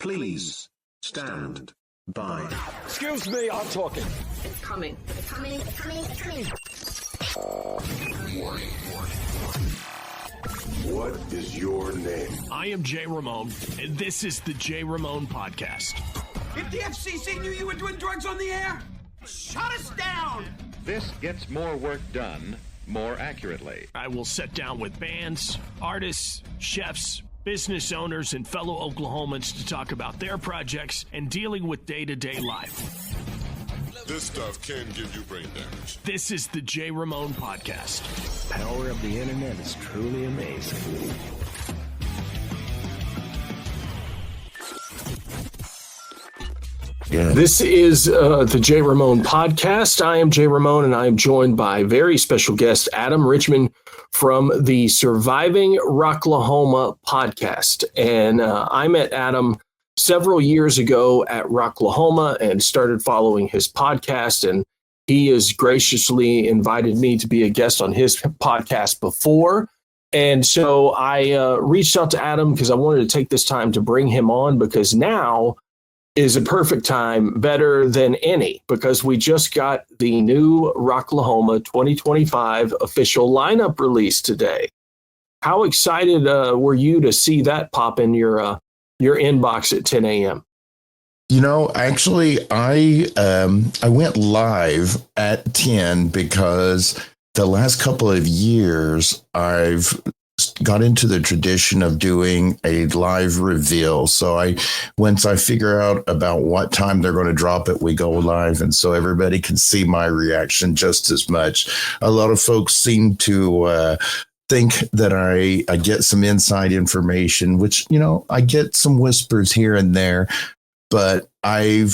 Please stand by. Excuse me, I'm talking. It's coming. It's coming. It's coming. It's coming. Warning. What is your name? I am Jay Ramone, and this is the Jay Ramone Podcast. If the FCC knew you were doing drugs on the air, shut us down! This gets more work done more accurately. I will sit down with bands, artists, chefs, business owners, and fellow Oklahomans to talk about their projects and dealing with day-to-day life. This stuff can give you brain damage. This is the Jay Ramone Podcast. Power of the internet is truly amazing. Yeah. This is the Jay Ramone Podcast. I am Jay Ramone, and I am joined by very special guest Adam Richmond from the Surviving Rocklahoma podcast. And I met Adam several years ago at Rocklahoma and started following his podcast. And he has graciously invited me to be a guest on his podcast before. And so I reached out to Adam because I wanted to take this time to bring him on, because now is a perfect time, better than any, because we just got the new Rocklahoma 2025 official lineup release today. How excited were you to see that pop in your inbox at 10 a.m.? You know, actually, I went live at 10 because the last couple of years I've got into the tradition of doing a live reveal. So once I figure out about what time they're going to drop it, we go live. And so everybody can see my reaction just as much. A lot of folks seem to think that I get some inside information, which, you know, I get some whispers here and there, but I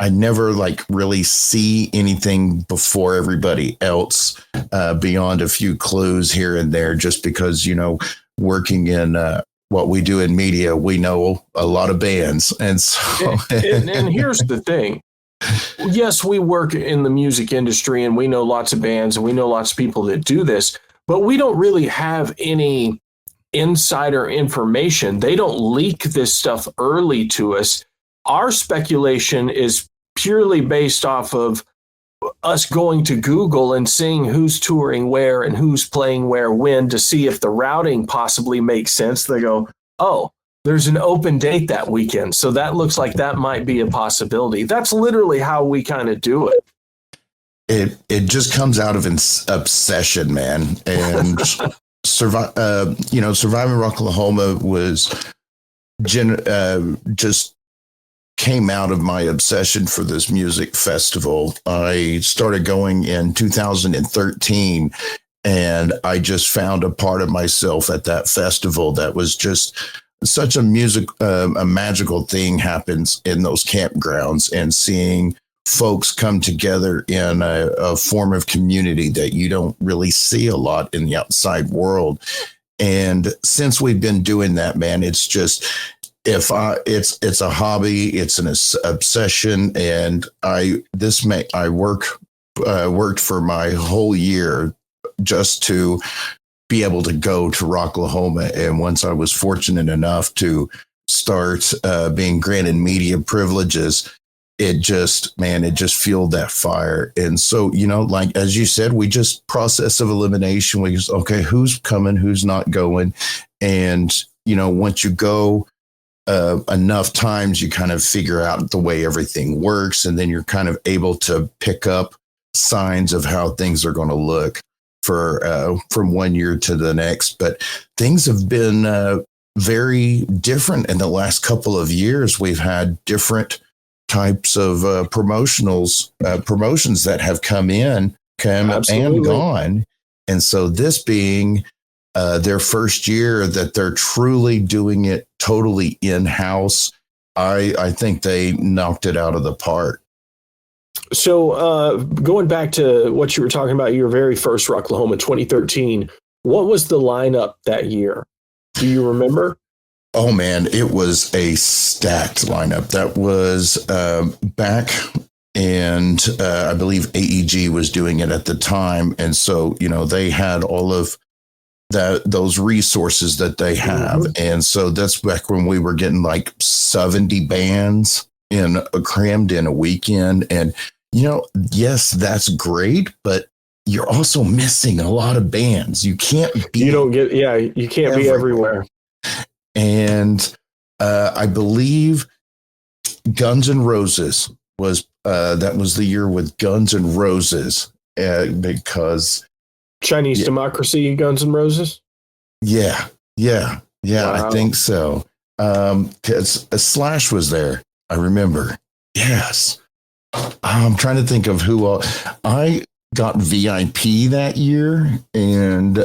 never really see anything before everybody else beyond a few clues here and there, just because, you know, working in what we do in media, we know a lot of bands. And so and here's the thing. Yes, we work in the music industry and we know lots of bands and we know lots of people that do this, but we don't really have any insider information. They don't leak this stuff early to us. Our speculation is purely based off of us going to Google and seeing who's touring where and who's playing where when, to see if the routing possibly makes sense. They go, oh, there's an open date that weekend, so that looks like that might be a possibility. That's literally how we kind of do it. It just comes out of obsession, man. And Surviving Rocklahoma was just came out of my obsession for this music festival. I started going in 2013, and I just found a part of myself at that festival that was just such a magical thing happens in those campgrounds, and seeing folks come together in a form of community that you don't really see a lot in the outside world. And since we've been doing that, man, it's just, it's a hobby, it's an obsession, and I worked for my whole year just to be able to go to Rocklahoma. And once I was fortunate enough to start being granted media privileges, it just fueled that fire. And so, you know, like, as you said, we just process of elimination. We just, okay, who's coming, who's not going. And, you know, once you go enough times, you kind of figure out the way everything works. And then you're kind of able to pick up signs of how things are going to look from one year to the next. But things have been very different in the last couple of years. We've had different types of promotions that have come and gone. And so this being their first year that they're truly doing it totally in-house, I think they knocked it out of the park. So going back to what you were talking about, your very first Rocklahoma 2013, what was the lineup that year? Do you remember? Oh, man, it was a stacked lineup. That was back, and I believe AEG was doing it at the time. And so, you know, they had all of those resources that they have. And so that's back when we were getting like 70 bands crammed in a weekend. And, yes, that's great, but you're also missing a lot of bands. You can't be. You can't be everywhere. And I believe Guns N' Roses was the year with Guns N' Roses because Chinese Democracy, Guns N' Roses. Yeah. Wow. I think so. Because Slash was there. I remember. Yes. I'm trying to think of who else. I got VIP that year, and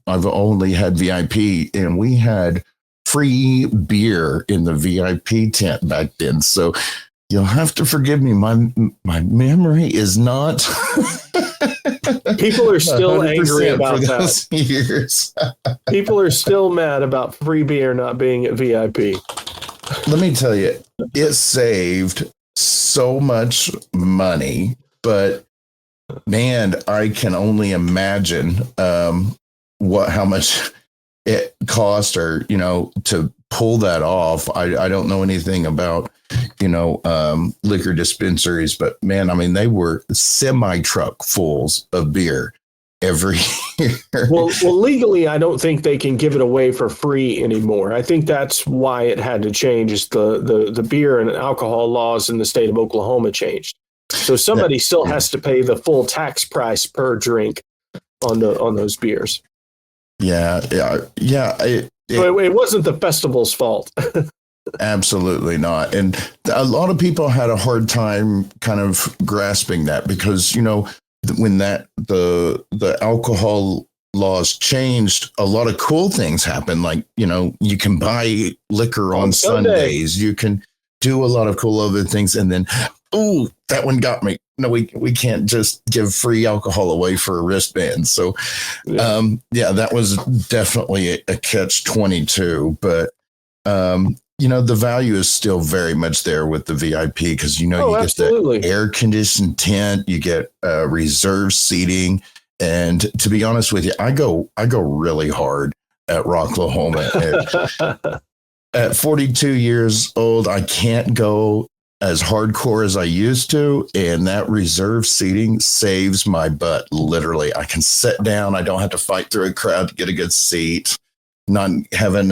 I've only had VIP, and we had free beer in the VIP tent back then. So you'll have to forgive me. My memory is not. People are still angry about that. Years. People are still mad about free beer not being at VIP. Let me tell you, it saved so much money, but man, I can only imagine how much it cost, or to pull that off. I don't know anything about liquor dispensaries, but man, I mean, they were semi-truck fulls of beer every year. Well, legally, I don't think they can give it away for free anymore. I think that's why it had to change. Is the beer and alcohol laws in the state of Oklahoma changed. So somebody still has to pay the full tax price per drink on those beers. Yeah. It wasn't the festival's fault. Absolutely not. And a lot of people had a hard time kind of grasping that because, when the alcohol laws changed, a lot of cool things happened. Like, you can buy liquor on Sundays. You can do a lot of cool other things. And then, that one got me. No, we can't just give free alcohol away for a wristband. So, that was definitely a catch-22. But, the value is still very much there with the VIP because, you get the air-conditioned tent, you get reserved seating. And to be honest with you, I go really hard at Rocklahoma. At 42 years old, I can't go as hardcore as I used to. And that reserve seating saves my butt. Literally, I can sit down. I don't have to fight through a crowd to get a good seat. Not having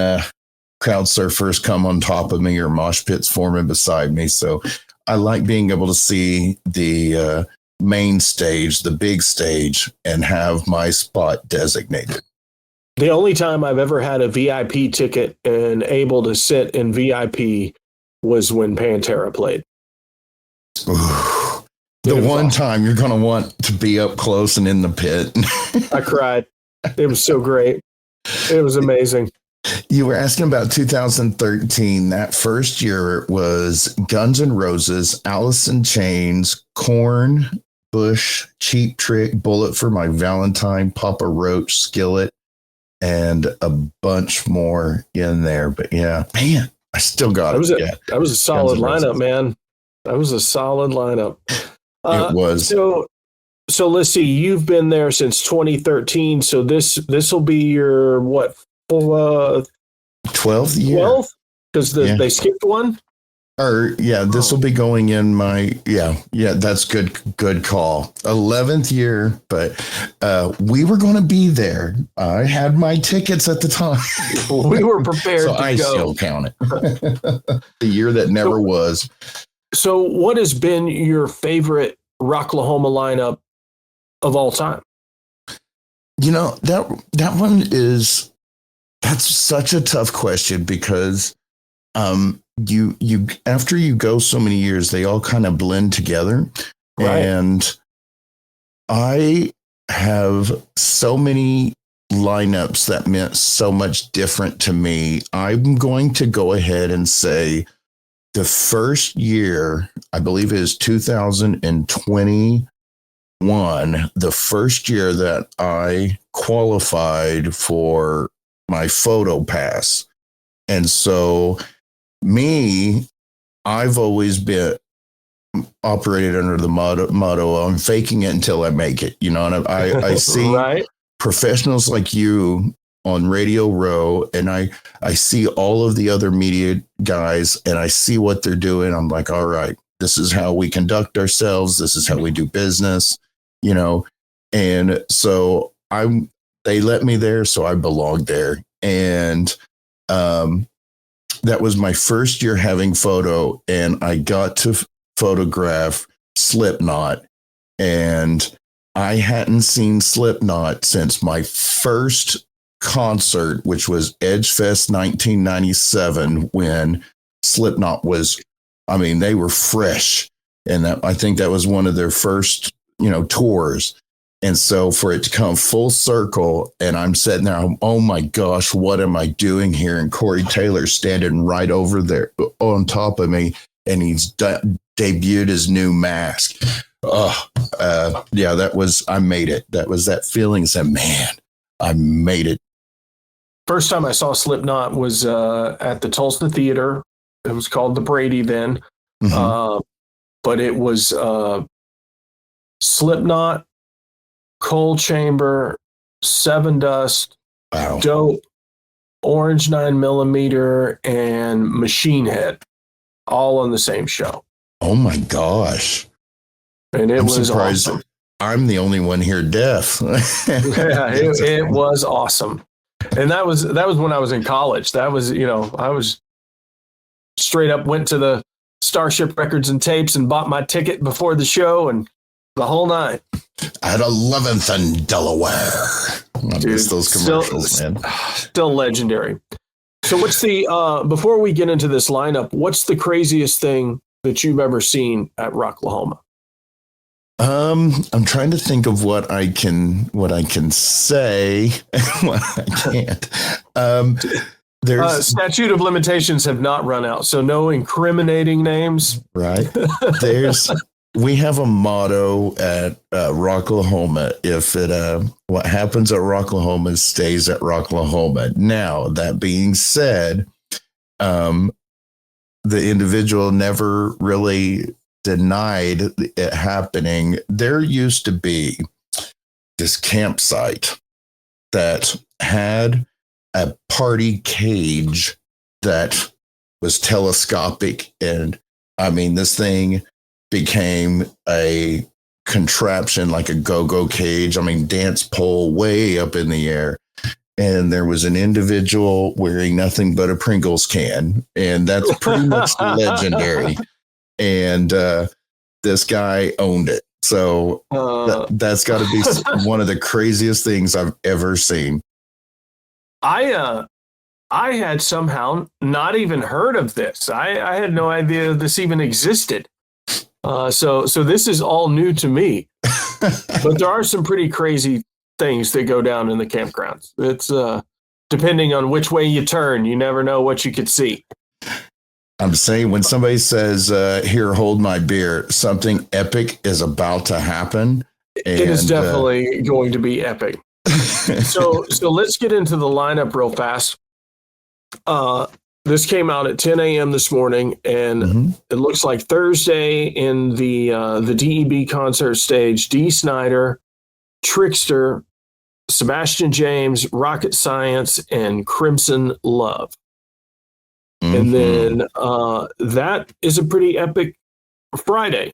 crowd surfers come on top of me or mosh pits forming beside me. So I like being able to see the main stage, the big stage, and have my spot designated. The only time I've ever had a VIP ticket and able to sit in VIP was when Pantera played. Ooh, the one time you're going to want to be up close and in the pit. I cried. It was so great. It was amazing. You were asking about 2013. That first year was Guns N' Roses, Alice in Chains, Korn, Bush, Cheap Trick, Bullet for My Valentine, Papa Roach, Skillet, and a bunch more in there. But yeah, man, I still got it. That was a solid lineup, man. That was a solid lineup. It was. So let's see. You've been there since 2013. So this will be your 12th year. 12th? Because they skipped one. This will be going in my that's good call. 11th year, but we were going to be there. I had my tickets at the time. We were prepared so to I go. Still count it. The year that never was. So what has been your favorite Rocklahoma lineup of all time? That one that's such a tough question because you after you go so many years, they all kind of blend together. Right. And I have so many lineups that meant so much different to me. I'm going to go ahead and say the first year, I believe it is 2021, the first year that I qualified for my photo pass. And so I've always been operated under the motto, I'm faking it until I make it, and I see professionals like you on Radio Row, and I see all of the other media guys, and I see what they're doing. I'm like, all right, this is how we conduct ourselves. This is how we do business, you know. And so they let me there, so I belonged there. And that was my first year having photo, and I got to photograph Slipknot. And I hadn't seen Slipknot since my first concert, which was Edgefest 1997, when Slipknot was, I mean, they were fresh. And I think that was one of their first, you know, tours. And so for it to come full circle, and I'm sitting there, oh my gosh, what am I doing here? And Corey Taylor's standing right over there on top of me, and he's debuted his new Mask. I made it. That was that feeling. Said, man, I made it. First time I saw Slipknot was at the Tulsa Theater. It was called the Brady then. Mm-hmm. But it was Slipknot, Coal Chamber, Seven Dust, wow. Dope, Orange 9mm, and Machine Head, all on the same show. Oh my gosh. And I'm was surprised awesome. I'm the only one here deaf. Yeah, it was awesome. And that was when I was in college. That was, you know, I was straight up went to the Starship Records and Tapes and bought my ticket before the show and the whole night. At 11th and Delaware. I miss those commercials, man. Still legendary. So what's the, before we get into this lineup, what's the craziest thing that you've ever seen at Rocklahoma? I'm trying to think of what I can say. What I can't. There's statute of limitations have not run out, so no incriminating names. Right. We have a motto at Rocklahoma. If what happens at Rocklahoma stays at Rocklahoma. Now, that being said, the individual never really denied it happening. There used to be this campsite that had a party cage that was telescopic. And I mean, this thing became a contraption like a go-go cage. I mean, dance pole way up in the air. And there was an individual wearing nothing but a Pringles can. And that's pretty much legendary. And this guy owned it. So that's got to be one of the craziest things I've ever seen. I had somehow not even heard of this. I had no idea this even existed. So this is all new to me. But there are some pretty crazy things that go down in the campgrounds. It's depending on which way you turn, you never know what you could see. I'm saying when somebody says, here, hold my beer, something epic is about to happen. And, it is definitely going to be epic. So let's get into the lineup real fast. This came out at 10 a.m. this morning, and It looks like Thursday in the DEB concert stage, Dee Snider, Trickster, Sebastian James, Rocket Science, and Crimson Love. And then that is a pretty epic Friday.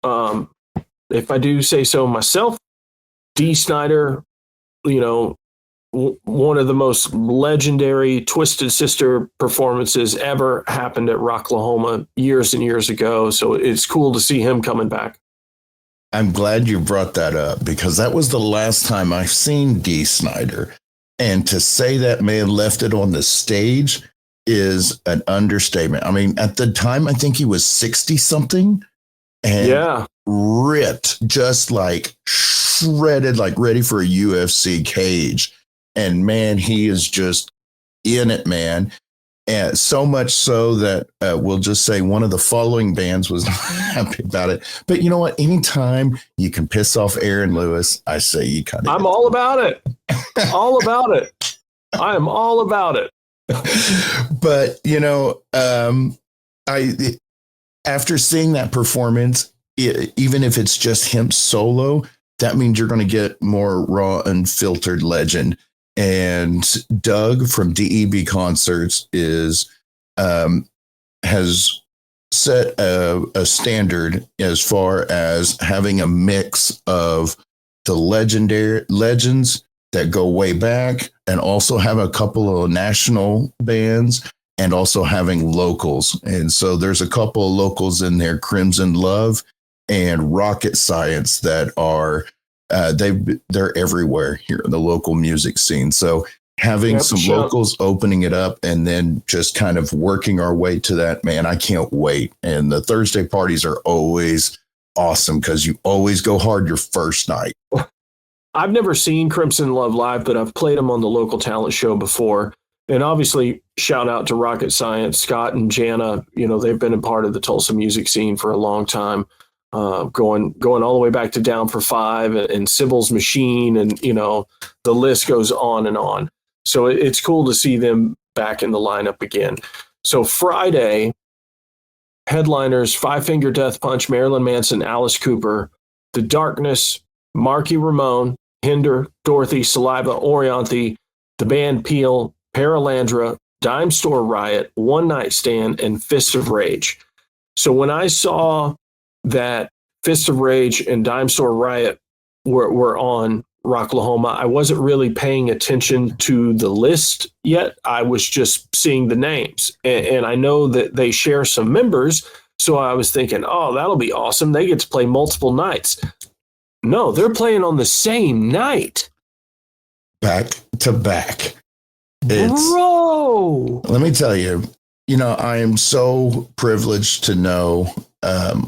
If I do say so myself, Dee Snider, you know, one of the most legendary Twisted Sister performances ever happened at Rocklahoma years and years ago. So it's cool to see him coming back. I'm glad you brought that up because that was the last time I've seen Dee Snider. And to say that man left it on the stage is an understatement. I mean, at the time, I think he was 60 something and ripped, just like shredded, like ready for a UFC cage. And man, he is just in it, man. And so much so that we'll just say one of the following bands was not happy about it. But you know what? Anytime you can piss off Aaron Lewis, I say you kind of. I'm all about it. All about it. I am all about it. But, you know, after seeing that performance, even if it's just him solo, that means you're going to get more raw, unfiltered legend. And Doug from DEB Concerts has set a standard as far as having a mix of the legends that go way back, and also have a couple of national bands, and also having locals. And so there's a couple of locals in there, Crimson Love and Rocket Science, that are they're everywhere here in the local music scene. So having some locals opening it up, and then just kind of working our way to that, man, I can't wait. And the Thursday parties are always awesome because you always go hard your first night. I've never seen Crimson Love live, but I've played them on the local talent show before. And obviously, shout out to Rocket Science, Scott and Jana. You know, they've been a part of the Tulsa music scene for a long time, going all the way back to Down for Five and Sybil's Machine, and you know, the list goes on and on. So it's cool to see them back in the lineup again. So Friday, headliners: Five Finger Death Punch, Marilyn Manson, Alice Cooper, The Darkness, Marky Ramone, Hinder, Dorothy, Saliva, Orianthe, the band Peel, Paralandra, Dime Store Riot, One Night Stand, and Fist of Rage. So when I saw that Fist of Rage and Dime Store Riot were on Rocklahoma, I wasn't really paying attention to the list yet. I was just seeing the names. And I know that they share some members, so I was thinking, oh, that'll be awesome. They get to play multiple nights. No, they're playing on the same night. Back to back. Bro! Let me tell you, I am so privileged to know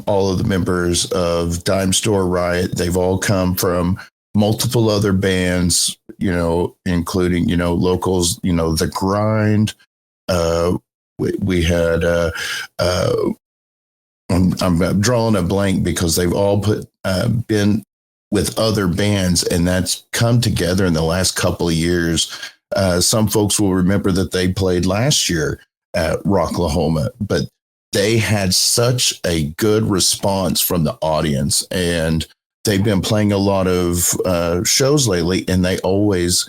all of the members of Dime Store Riot. They've all come from multiple other bands, including, locals, The Grind. We had, I'm drawing a blank because they've all been with other bands, and that's come together in the last couple of years. Some folks will remember that they played last year at Rocklahoma, but they had such a good response from the audience, and they've been playing a lot of shows lately, and they always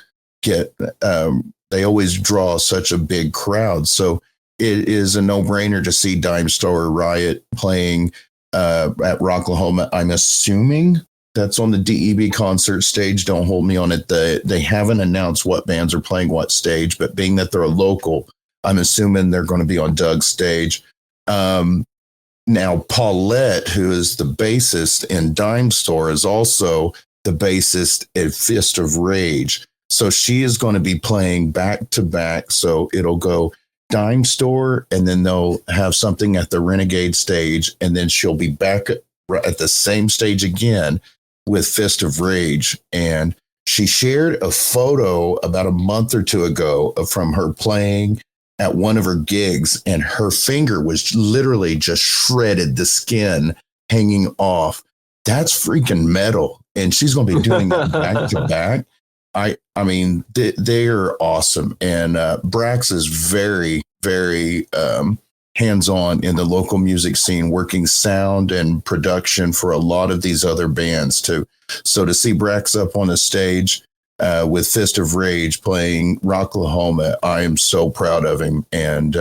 draw such a big crowd. So it is a no-brainer to see Dime Store Riot playing at Rocklahoma. I'm assuming that's on the DEB concert stage. Don't hold me on it. They haven't announced what bands are playing what stage, but being that they're a local, I'm assuming they're going to be on Doug's stage. Now, Paulette, who is the bassist in Dime Store, is also the bassist at Fist of Rage. So she is going to be playing back to back. So it'll go Dime Store, and then they'll have something at the Renegade stage, and then she'll be back at the same stage again with Fist of Rage. And she shared a photo about a month or two ago from her playing at one of her gigs, and her finger was literally just shredded, the skin hanging off. That's freaking metal. And she's going to be doing that back to back. I mean, they are awesome. And Brax is very, very hands-on in the local music scene, working sound and production for a lot of these other bands too. So to see Brax up on a stage with Fist of Rage playing Rocklahoma, I am so proud of him. And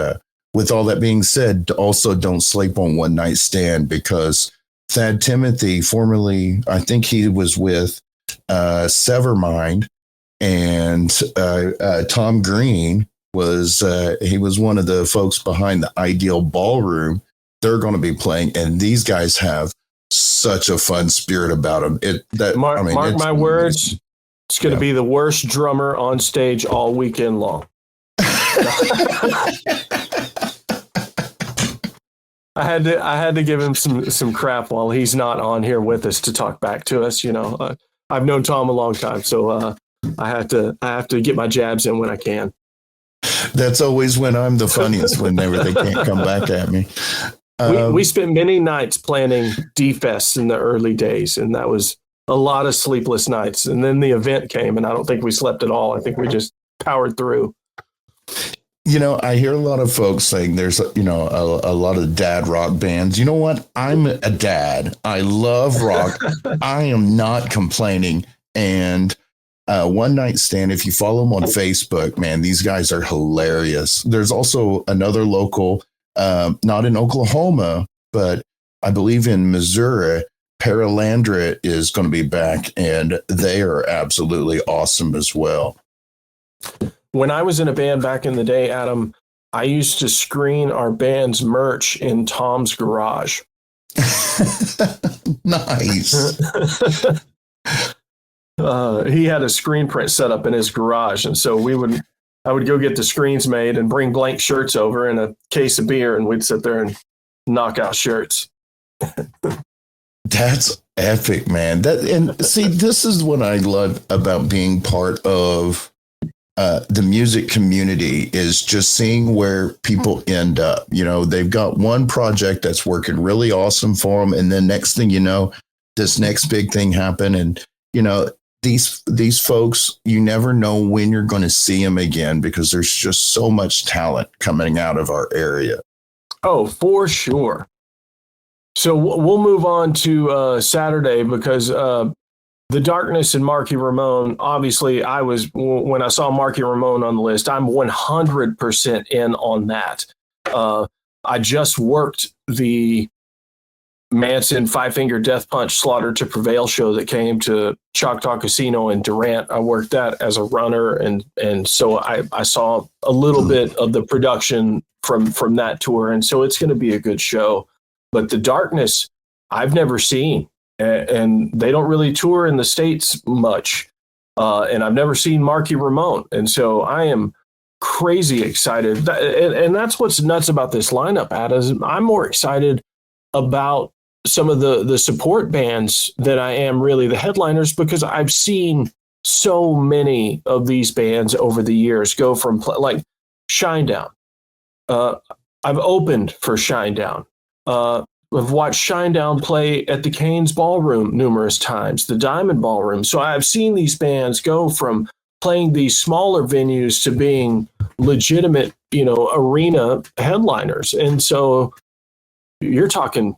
with all that being said, also don't sleep on One Night Stand, because Thad Timothy, formerly, I think he was with Severmind, and Tom Green was one of the folks behind the Ideal Ballroom. They're going to be playing, and these guys have such a fun spirit about them. Mark my words, it's going to be the worst drummer on stage all weekend long. I had to give him some crap while he's not on here with us to talk back to us. I've known Tom a long time, so I have to get my jabs in when I can. That's always when I'm the funniest, whenever they can't come back at me. We spent many nights planning D-Fest in the early days, and that was a lot of sleepless nights. And then the event came, and I don't think we slept at all. I think we just powered through. I hear a lot of folks saying there's, a lot of dad rock bands. You know what? I'm a dad. I love rock. I am not complaining. And One Night Stand. If you follow them on Facebook, man, these guys are hilarious. There's also another local, not in Oklahoma, but I believe in Missouri. Paralandra is going to be back, and they are absolutely awesome as well. When I was in a band back in the day, Adam, I used to screen our band's merch in Tom's garage. Nice. He had a screen print set up in his garage, and so I would go get the screens made and bring blank shirts over and a case of beer, and we'd sit there and knock out shirts. That's epic, man. And see, this is what I love about being part of the music community, is just seeing where people end up. You know, they've got one project that's working really awesome for them, and then next thing you know, this next big thing happened, and you know, these folks, you never know when you're going to see them again, because there's just so much talent coming out of our area. Oh, for sure. So we'll move on to Saturday, because The Darkness and Marky Ramone, obviously when I saw Marky Ramone on the list, I'm 100% in on that. I just worked the Manson Five Finger Death Punch Slaughter to Prevail show that came to Choctaw Casino in Durant. I worked that as a runner, and so I saw a little bit of the production from that tour, and so it's going to be a good show. But The Darkness, I've never seen, and they don't really tour in the States much, and I've never seen Marky Ramone, and so I am crazy excited. And that's what's nuts about this lineup, Adam. I'm more excited about some of the support bands than I am really the headliners, because I've seen so many of these bands over the years go from like Shinedown. I've opened for Shinedown. I've watched Shinedown play at the Cain's Ballroom numerous times, the Diamond Ballroom. So I've seen these bands go from playing these smaller venues to being legitimate, arena headliners. And so you're talking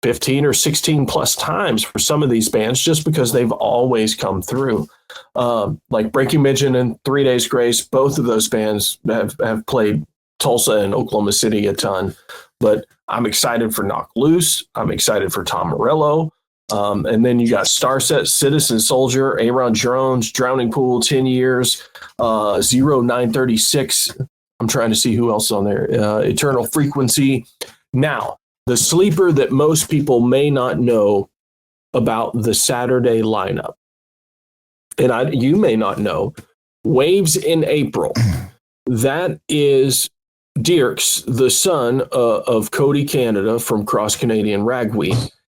15 or 16 plus times for some of these bands, just because they've always come through. Like Breaking Midget and 3 Days Grace, both of those bands have played Tulsa and Oklahoma City a ton. But I'm excited for Knock Loose. I'm excited for Tom Morello. And then you got Starset, Citizen Soldier, Aaron Jones, Drowning Pool, 10 Years, 0936. I'm trying to see who else is on there. Eternal Frequency. Now, the sleeper that most people may not know about the Saturday lineup, and you may not know, Waves in April. That is Dirks, the son of Cody Canada from Cross Canadian Ragweed.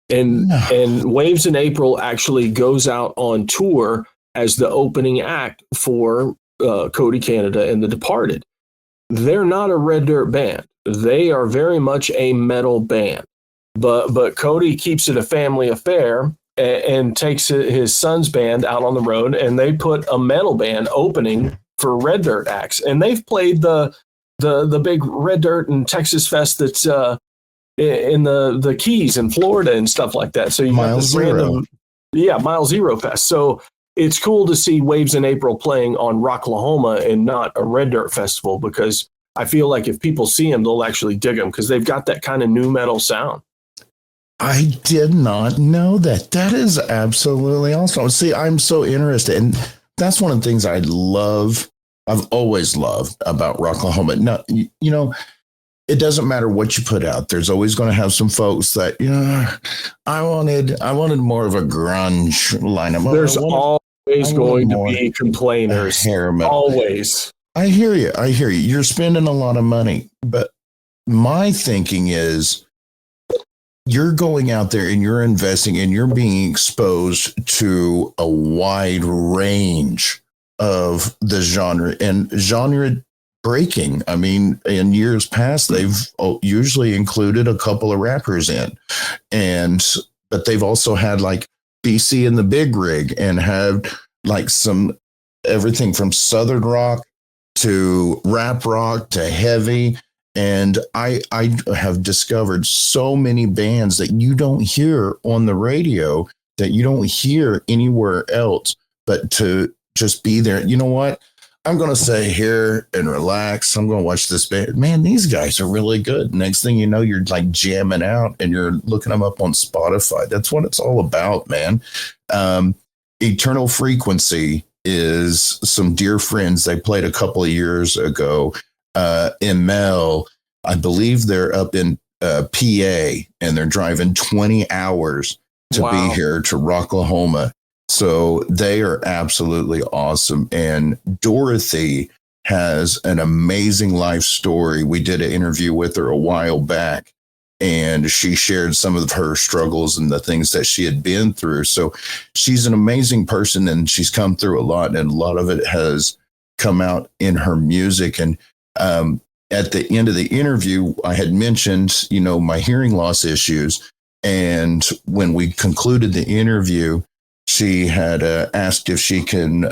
And Waves in April actually goes out on tour as the opening act for Cody Canada and The Departed. They're not a Red Dirt band. They are very much a metal band. But Cody keeps it a family affair and takes his son's band out on the road, and they put a metal band opening for Red Dirt acts. And they've played the big Red Dirt and Texas Fest that's in the Keys in Florida and stuff like that. So you got this random, Mile Zero Fest. So it's cool to see Waves in April playing on Rocklahoma and not a Red Dirt festival, because I feel like if people see them, they'll actually dig them, because they've got that kind of new metal sound. I did not know that. That is absolutely awesome. See, I'm so interested. And that's one of the things I've always loved about Rocklahoma. Now, it doesn't matter what you put out. There's always going to have some folks that, I wanted more of a grunge lineup. There's always going to be complainers. Always. I hear you. You're spending a lot of money. But my thinking is, you're going out there and you're investing and you're being exposed to a wide range of the genre and genre breaking. I mean, in years past, they've usually included a couple of rappers in, but they've also had like BC and the Big Rig, and had like everything from Southern rock to rap rock to heavy. And I have discovered so many bands that you don't hear on the radio, that you don't hear anywhere else, but to just be there. You know what? I'm going to sit here and relax. I'm going to watch this band. Man, these guys are really good. Next thing you know, you're like jamming out and you're looking them up on Spotify. That's what it's all about, man. Eternal Frequency is some dear friends. They played a couple of years ago in Mel. I believe they're up in PA, and they're driving 20 hours to be here to Rocklahoma. So they are absolutely awesome. And Dorothy has an amazing life story. We did an interview with her a while back, and she shared some of her struggles and the things that she had been through. So she's an amazing person, and she's come through a lot, and a lot of it has come out in her music. And at the end of the interview, I had mentioned, my hearing loss issues. And when we concluded the interview, she had asked if she can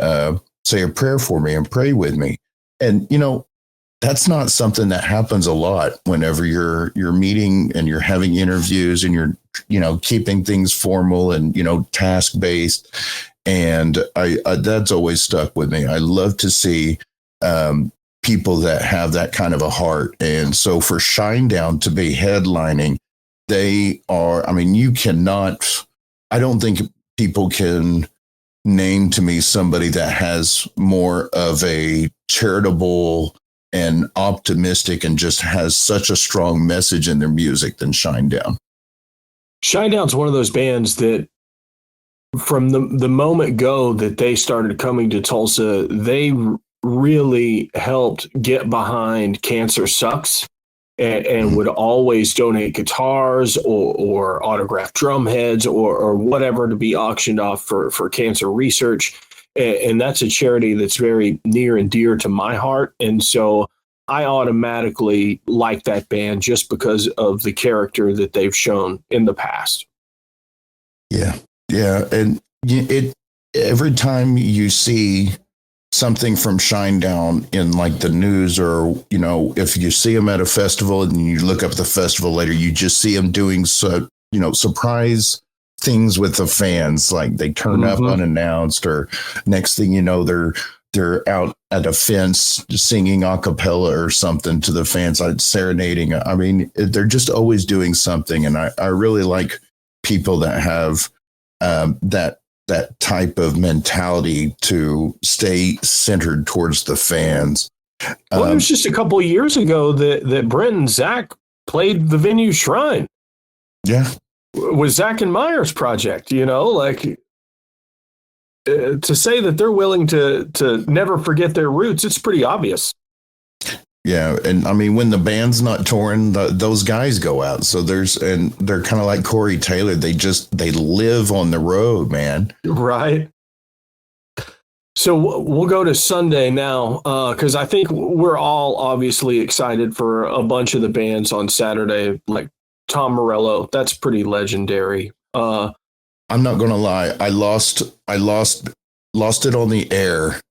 say a prayer for me and pray with me. And, that's not something that happens a lot whenever you're meeting and you're having interviews and you're, keeping things formal and, task based. And I that's always stuck with me. I love to see people that have that kind of a heart. And so for Shinedown to be headlining, they are, you cannot, I don't think people can name to me somebody that has more of a charitable and optimistic and just has such a strong message in their music than Shinedown. Shinedown's one of those bands that from the moment go that they started coming to Tulsa, they really helped get behind Cancer Sucks and would always donate guitars or autographed drum heads or whatever to be auctioned off for cancer research. And that's a charity that's very near and dear to my heart. And so I automatically like that band just because of the character that they've shown in the past. Yeah. Yeah. And every time you see something from Shinedown in like the news, or, if you see them at a festival and you look up the festival later, you just see them doing surprise things with the fans. Like they turn up unannounced, or next thing you know, they're out at a fence singing a cappella or something to the fans, like serenading. They're just always doing something. And I really like people that have that type of mentality to stay centered towards the fans. Well, it was just a couple of years ago that Brent and Zach played the Venue Shrine. Yeah. With Zach and Meyer's project, to say that they're willing to never forget their roots, it's pretty obvious. Yeah. And when the band's not touring, those guys go out. So they're kind of like Corey Taylor. They live on the road, man. Right. So we'll go to Sunday now, because I think we're all obviously excited for a bunch of the bands on Saturday, like Tom Morello. That's pretty legendary. I'm not going to lie. I lost it on the air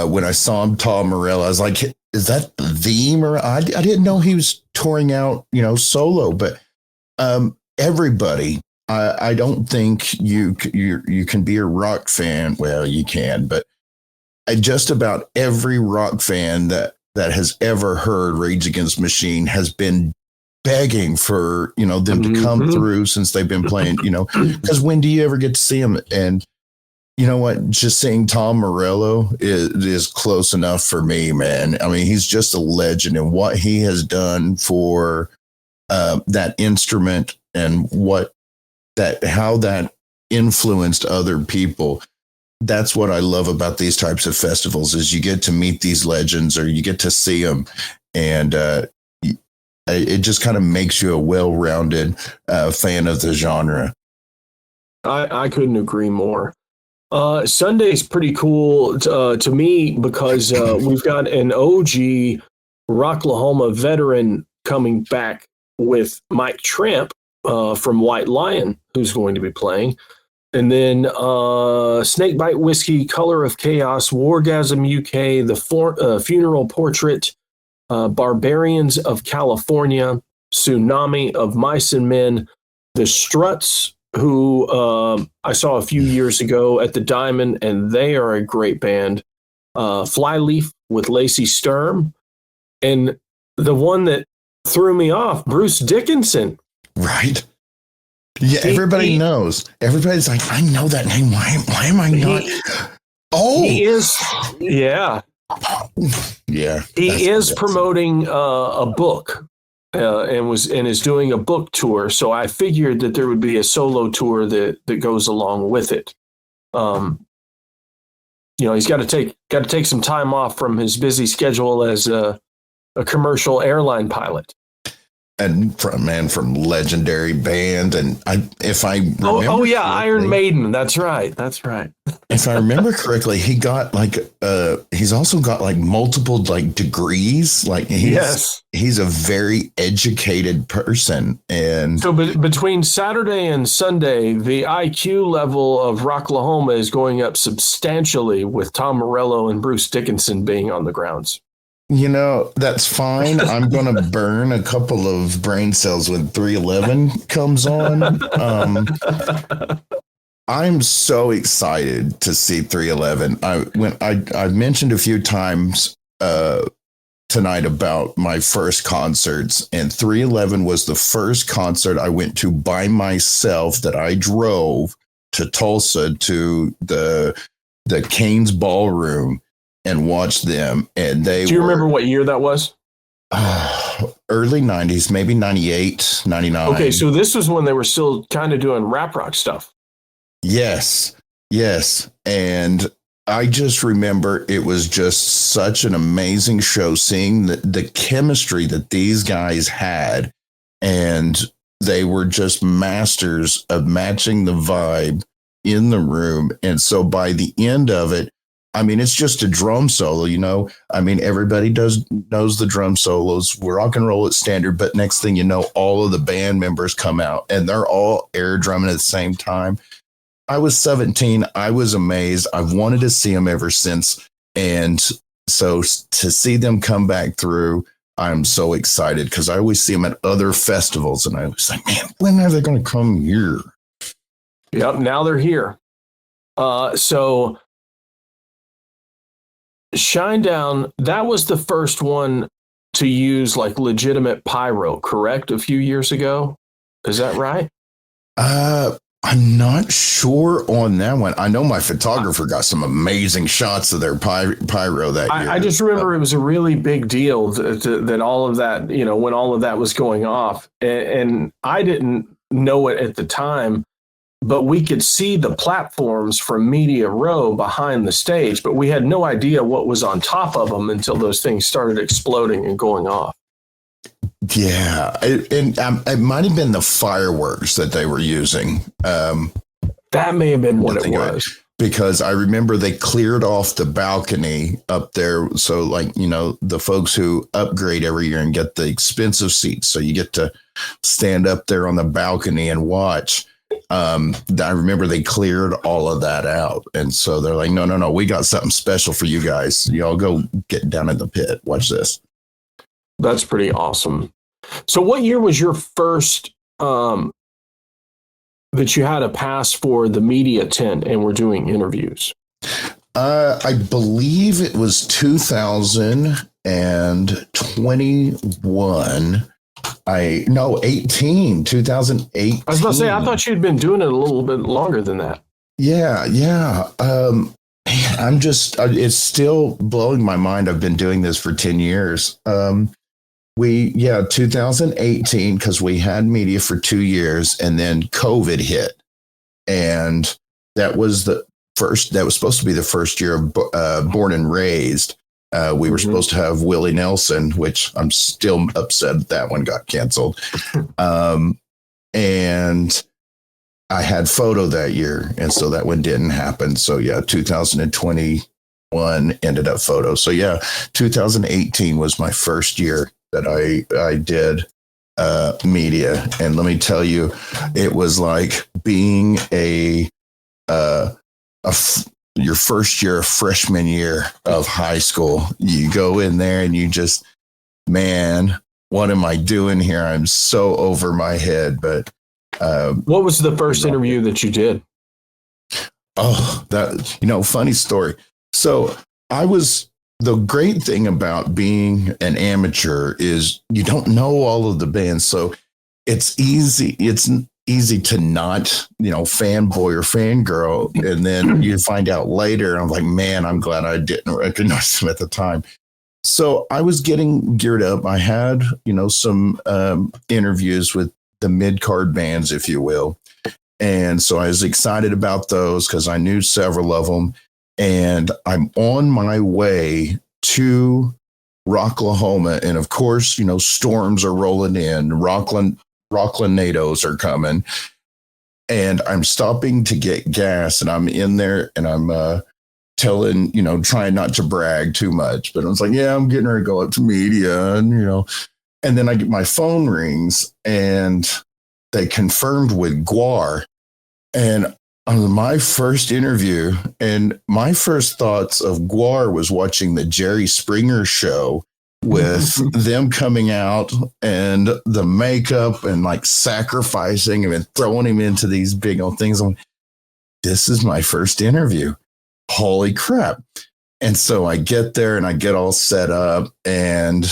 when I saw him, Tom Morello. I was like, is that the Morello? I didn't know he was touring out, solo. But everybody, I don't think you can be a rock fan. Well, you can, but just about every rock fan that has ever heard Rage Against the Machine has been begging for, them to come through since they've been playing, because when do you ever get to see them? And you know what? Just seeing Tom Morello is close enough for me, man. He's just a legend, and what he has done for that instrument and how that influenced other people. That's what I love about these types of festivals is you get to meet these legends, or you get to see them, and it just kind of makes you a well-rounded fan of the genre. I couldn't agree more. Sunday's pretty cool to me because we've got an OG Rocklahoma veteran coming back with Mike Tramp from White Lion, who's going to be playing. And then Snakebite Whiskey, Color of Chaos, Wargasm UK, The Funeral Portrait, Barbarians of California, Tsunami of Mice and Men, The Struts, who I saw a few years ago at the Diamond, and they are a great band. Flyleaf with Lacey Sturm, and the one that threw me off, Bruce Dickinson. Right. Yeah, everybody knows. Everybody's like, I know that name. Why am I not? He is. Yeah. Yeah. He is promoting a book and is doing a book tour. So I figured that there would be a solo tour that goes along with it. He's got to take some time off from his busy schedule as a commercial airline pilot. And from legendary band, and if I remember Iron Maiden. That's right. If I remember correctly, he got he's also got multiple degrees. He's a very educated person, and so between Saturday and Sunday, the IQ level of Rocklahoma is going up substantially with Tom Morello and Bruce Dickinson being on the grounds. That's fine. I'm going to burn a couple of brain cells when 311 comes on. I'm so excited to see 311. I mentioned a few times tonight about my first concerts, and 311 was the first concert I went to by myself that I drove to Tulsa to the Cain's Ballroom and watched them. And do you remember what year that was? Early 90s, maybe 98, 99. Okay, so this was when they were still kind of doing rap rock stuff. Yes. And I just remember it was just such an amazing show, seeing the chemistry that these guys had. And they were just masters of matching the vibe in the room. And so by the end of it, it's just a drum solo, everybody knows the drum solos. We're rock and roll at standard, but next thing you know, all of the band members come out and they're all air drumming at the same time. I was 17. I was amazed. I've wanted to see them ever since. And so to see them come back through, I'm so excited because I always see them at other festivals and I was like, man, when are they going to come here? Yep. Now they're here. So Shinedown, that was the first one to use legitimate pyro, correct? A few years ago. Is that right? I'm not sure on that one. I know my photographer got some amazing shots of their pyro that year. I just remember it was a really big deal that all of that, when all of that was going off. And I didn't know it at the time, but we could see the platforms from Media Row behind the stage, but we had no idea what was on top of them until those things started exploding and going off. Yeah, it might have been the fireworks that they were using. That may have been what it was. Because I remember they cleared off the balcony up there. So the folks who upgrade every year and get the expensive seats. So you get to stand up there on the balcony and watch. I remember they cleared all of that out. And so they're like, no, we got something special for you guys. Y'all go get down in the pit. Watch this. That's pretty awesome. So what year was your first that you had a pass for the media tent and were doing interviews? I believe it was 2021. 2018. I was about to say, I thought you'd been doing it a little bit longer than that. Yeah. It's still blowing my mind. I've been doing this for 10 years. 2018, because we had media for 2 years and then COVID hit. And that was supposed to be the first year of Born and Raised. We were supposed to have Willie Nelson, which I'm still upset that one got canceled. And I had Photo that year. And so that one didn't happen. So 2021 ended up Photo. So 2018 was my first year that I did media. And let me tell you, it was like being your first year, freshman year of high school. You go in there and you just, man, what am I doing here? I'm so over my head. But What was the first interview that you did? Oh, that, funny story. So the great thing about being an amateur is you don't know all of the bands. So it's easy to not, fanboy or fangirl. And then you find out later, I'm like, man, I'm glad I didn't recognize them at the time. So I was getting geared up. I had, some interviews with the mid-card bands, if you will. And so I was excited about those because I knew several of them. And I'm on my way to Rocklahoma. And of course, storms are rolling in. Rocklanados are coming. And I'm stopping to get gas. And I'm in there and I'm telling, trying not to brag too much. But I was like, yeah, I'm getting ready to go up to media. And, and then I get my phone rings and they confirmed with Guar. And on my first interview, and my first thoughts of Guar was watching the Jerry Springer show with them coming out and the makeup and like sacrificing him and throwing him into these big old things. I'm like, this is my first interview. Holy crap. And so I get there and I get all set up, and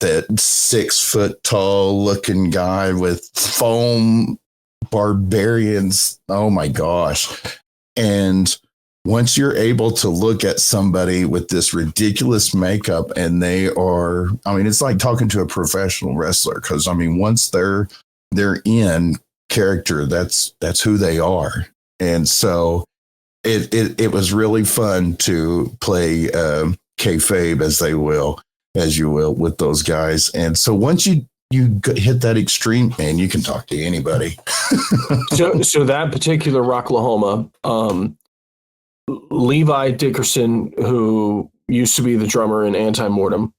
that 6 foot tall looking guy with foam barbarians. Oh my gosh. And once you're able to look at somebody with this ridiculous makeup and they are, it's like talking to a professional wrestler. Cause once they're in character, that's who they are. And so it was really fun to play kayfabe as you will with those guys. And so once you hit that extreme, man, you can talk to anybody. So that particular Rocklahoma, Levi Dickerson, who used to be the drummer in Anti-Mortem,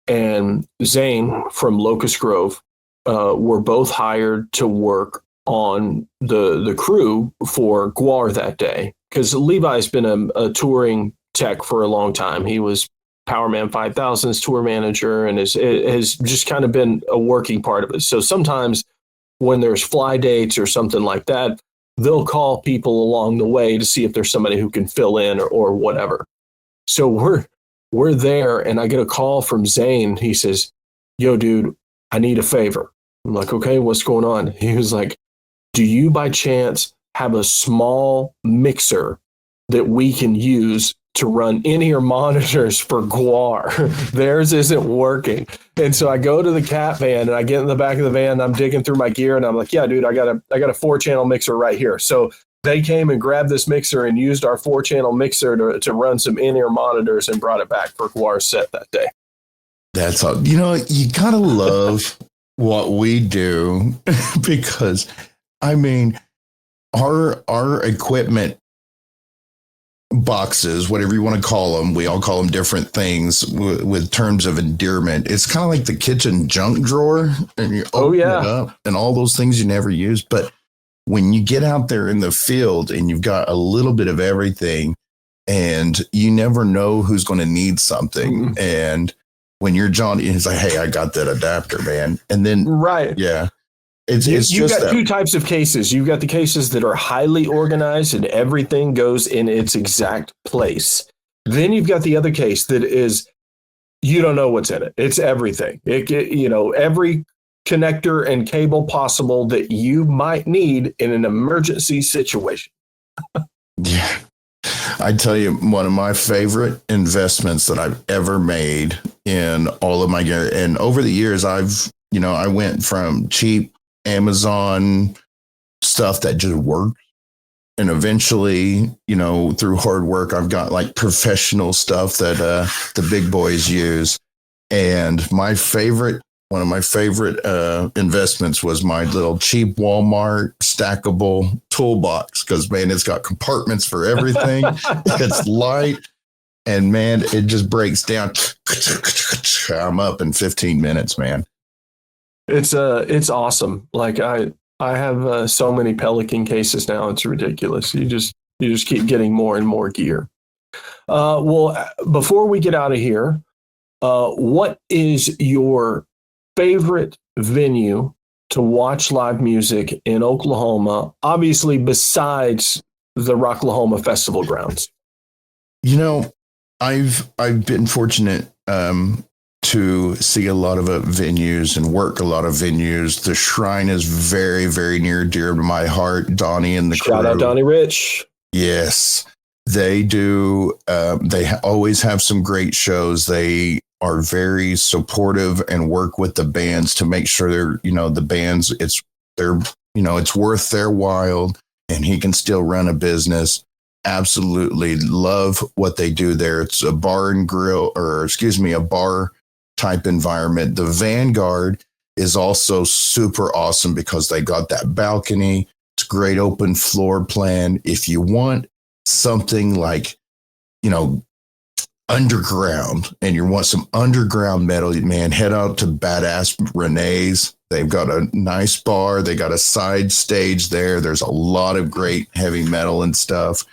and Zane from Locust Grove were both hired to work on the crew for Guar that day. Because Levi's been a touring tech for a long time. He was Powerman 5000's tour manager and has just kind of been a working part of it. So sometimes when there's fly dates or something like that, they'll call people along the way to see if there's somebody who can fill in or whatever. So we're there, and I get a call from Zane. He says, yo, dude, I need a favor. I'm like, okay, what's going on? He was like, do you by chance have a small mixer that we can use to run in-ear monitors for Guar? Theirs isn't working. And so I go to the cat van and I get in the back of the van and I'm digging through my gear and I'm like, yeah, dude, I got a 4-channel mixer right here. So they came and grabbed this mixer and used our 4-channel mixer to run some in-ear monitors and brought it back for Guar's set that day. That's all. You gotta love what we do because our equipment boxes, whatever you want to call them, we all call them different things with terms of endearment. It's kind of like the kitchen junk drawer, and you open it up and all those things you never use. But when you get out there in the field and you've got a little bit of everything, and you never know who's going to need something. And when you're Johnny, it's like, hey, I got that adapter, man. And then, right. Yeah. You've got two types of cases. You've got the cases that are highly organized and everything goes in its exact place. Then you've got the other case that is, you don't know what's in it. It's everything. Every connector and cable possible that you might need in an emergency situation. Yeah. I tell you, one of my favorite investments that I've ever made in all of my gear. And over the years, I went from cheap Amazon stuff that just worked. And eventually, through hard work, I've got like professional stuff that the big boys use. And one of my favorite investments was my little cheap Walmart stackable toolbox. Because, man, it's got compartments for everything. It's light. And, man, it just breaks down. I'm up in 15 minutes, man. It's awesome. Like I have so many Pelican cases now. It's ridiculous. You just keep getting more and more gear. Well, before we get out of here, what is your favorite venue to watch live music in Oklahoma, obviously besides the Rocklahoma Festival grounds? You know, I've been fortunate to see a lot of venues and work a lot of venues. The Shrine is very, very near dear to my heart. Donnie and the crew. Shout out Donnie Rich. Yes, they do. They always have some great shows. They are very supportive and work with the bands to make sure the bands, it's worth their while, and he can still run a business. Absolutely love what they do there. It's a bar and grill, a bar type environment. The Vanguard is also super awesome because they got that balcony. It's great open floor plan. If you want something like, underground and you want some underground metal, man, head out to Badass Renee's. They've got a nice bar. They got a side stage there. There's a lot of great heavy metal and stuff.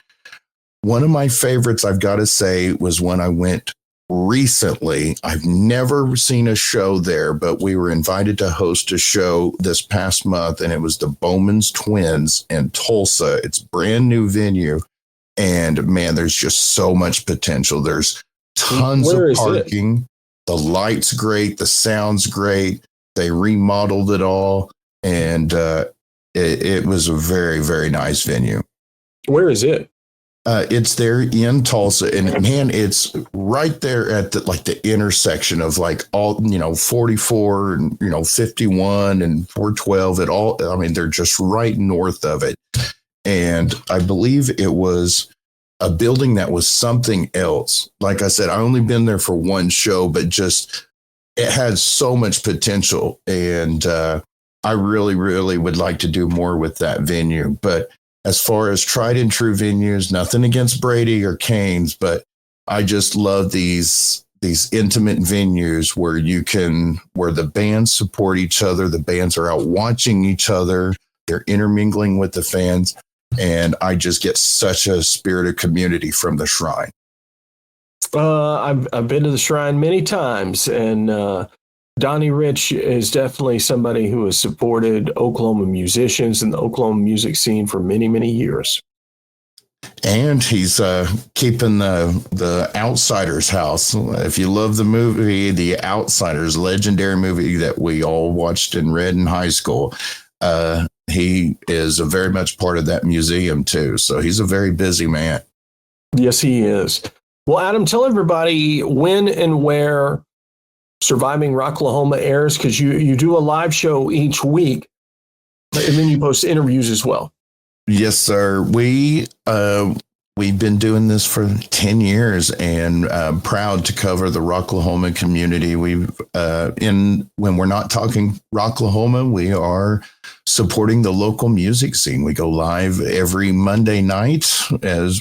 One of my favorites, I've got to say, was when I went recently. I've never seen a show there, but we were invited to host a show this past month, and it was the Bowman's Twins in Tulsa. It's a brand new venue, and man, there's just so much potential. There's tons of parking. The light's great. The sound's great. They remodeled it all, and it was a very, very nice venue. Where is it? It's there in Tulsa, and man, it's right there at the intersection of all 44 and 51 and 412. They're just right north of it, and I believe it was a building that was something else. Like I said, I only been there for one show, but just it has so much potential, and I really, really would like to do more with that venue, but. As far as tried and true venues, nothing against Brady or Canes, but I just love these intimate venues where where the bands support each other. The bands are out watching each other. They're intermingling with the fans. And I just get such a spirit of community from the Shrine. I've been to the Shrine many times, and Donnie Rich is definitely somebody who has supported Oklahoma musicians and the Oklahoma music scene for many, many years. And he's keeping the Outsiders house. If you love the movie, The Outsiders, legendary movie that we all watched and read in high school, he is very much part of that museum too. So he's a very busy man. Yes, he is. Well, Adam, tell everybody when and where Surviving Rocklahoma airs, because you do a live show each week, and then you post interviews as well. Yes, sir. We've been doing this for 10 years, and proud to cover the Rocklahoma community. When we're not talking Rocklahoma, we are supporting the local music scene. We go live every Monday night,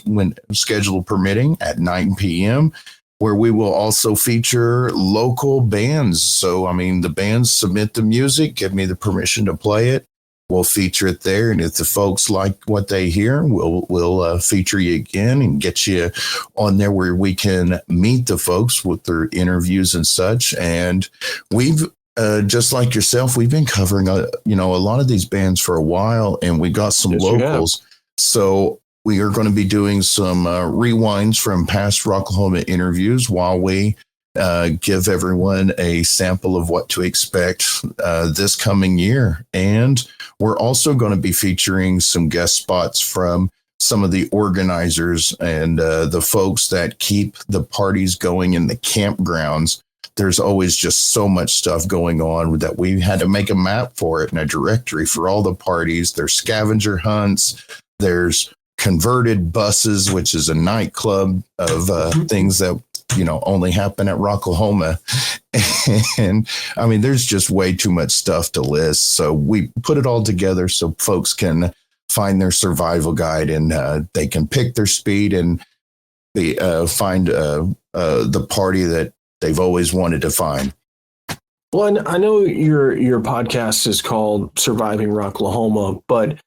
when schedule permitting, at 9 p.m., where we will also feature local bands. So, the bands submit the music, give me the permission to play it. We'll feature it there. And if the folks like what they hear, we'll feature you again and get you on there where we can meet the folks with their interviews and such. And we've, just like yourself, we've been covering, a lot of these bands for a while, and we got some locals. So we are going to be doing some rewinds from past Rocklahoma interviews while we give everyone a sample of what to expect this coming year. And we're also going to be featuring some guest spots from some of the organizers and the folks that keep the parties going in the campgrounds. There's always just so much stuff going on that we had to make a map for it and a directory for all the parties. There's scavenger hunts. There's converted buses, which is a nightclub of things that only happen at Rocklahoma. And there's just way too much stuff to list, so we put it all together so folks can find their survival guide, and they can pick their speed and find the party that they've always wanted to find. Well, and I know your podcast is called Surviving Rocklahoma, but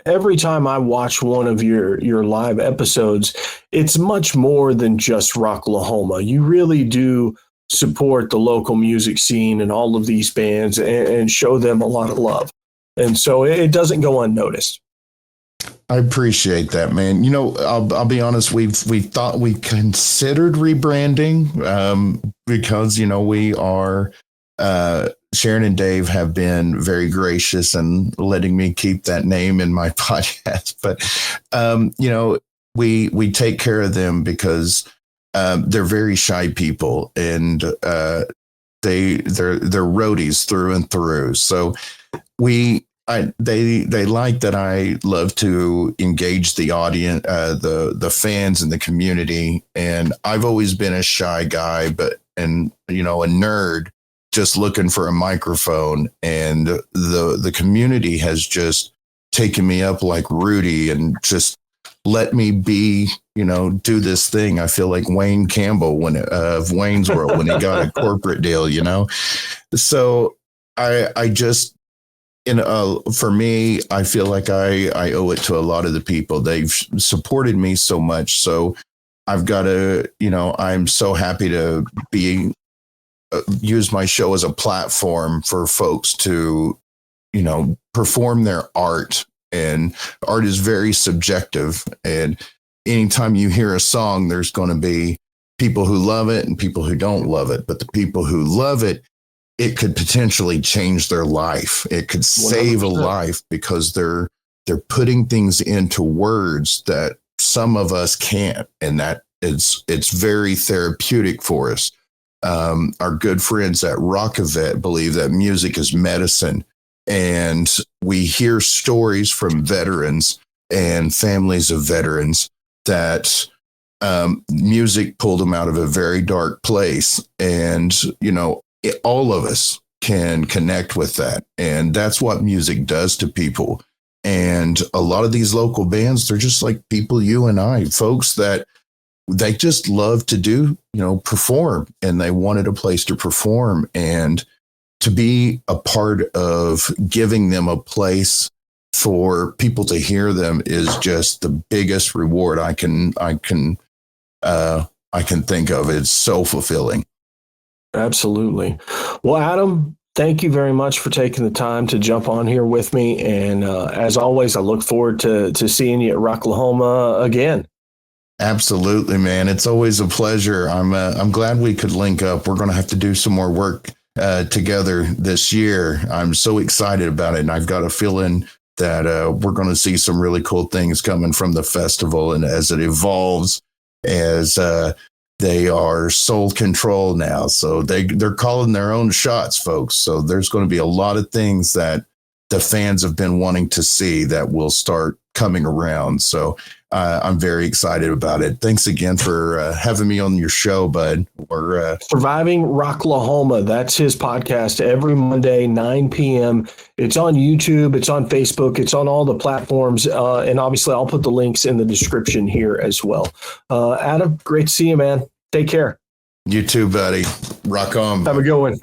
every time I watch one of your live episodes, it's much more than just Rocklahoma. You really do support the local music scene and all of these bands and show them a lot of love. And so it doesn't go unnoticed. I appreciate that, man. You know, I'll be honest. We considered rebranding because, you know, we are Sharon and Dave have been very gracious and letting me keep that name in my podcast. But, you know, we take care of them because they're very shy people and they're roadies through and through. So they like that I love to engage the audience, the fans and the community. And I've always been a shy guy, and you know, a nerd just looking for a microphone. And the community has just taken me up like Rudy and just let me be, you know, do this thing. I feel like Wayne Campbell of Wayne's World when he got a corporate deal, you know. So I just, for me, I feel like I owe it to a lot of the people. They've supported me so much. So I've got to, you know, I'm so happy to use my show as a platform for folks to, you know, perform their art. And art is very subjective. And anytime you hear a song, there's going to be people who love it and people who don't love it. But the people who love it, it could potentially change their life. It could save 100%. A life because they're putting things into words that some of us can't. And that it's very therapeutic for us. Our good friends at Rockavet believe that music is medicine. And we hear stories from veterans and families of veterans that music pulled them out of a very dark place. And, you know, all of us can connect with that. And that's what music does to people. And a lot of these local bands, they're just like people, you and I, folks that they just love to do, you know, perform, and they wanted a place to perform. And to be a part of giving them a place for people to hear them is just the biggest reward I can think of. It's so fulfilling. Absolutely. Well, Adam, thank you very much for taking the time to jump on here with me. And as always, I look forward to seeing you at Rocklahoma again. Absolutely, man. It's always a pleasure. I'm glad we could link up. We're going to have to do some more work together this year. I'm so excited about it. And I've got a feeling that we're going to see some really cool things coming from the festival. And as it evolves, as they are soul control now. So they're calling their own shots, folks. So there's going to be a lot of things that the fans have been wanting to see that will start coming around. So I'm very excited about it. Thanks again for having me on your show, bud. We're Surviving Rocklahoma. That's his podcast every Monday, 9 p.m. It's on YouTube. It's on Facebook. It's on all the platforms. And obviously, I'll put the links in the description here as well. Adam, great to see you, man. Take care. You too, buddy. Rock on. Have a good one.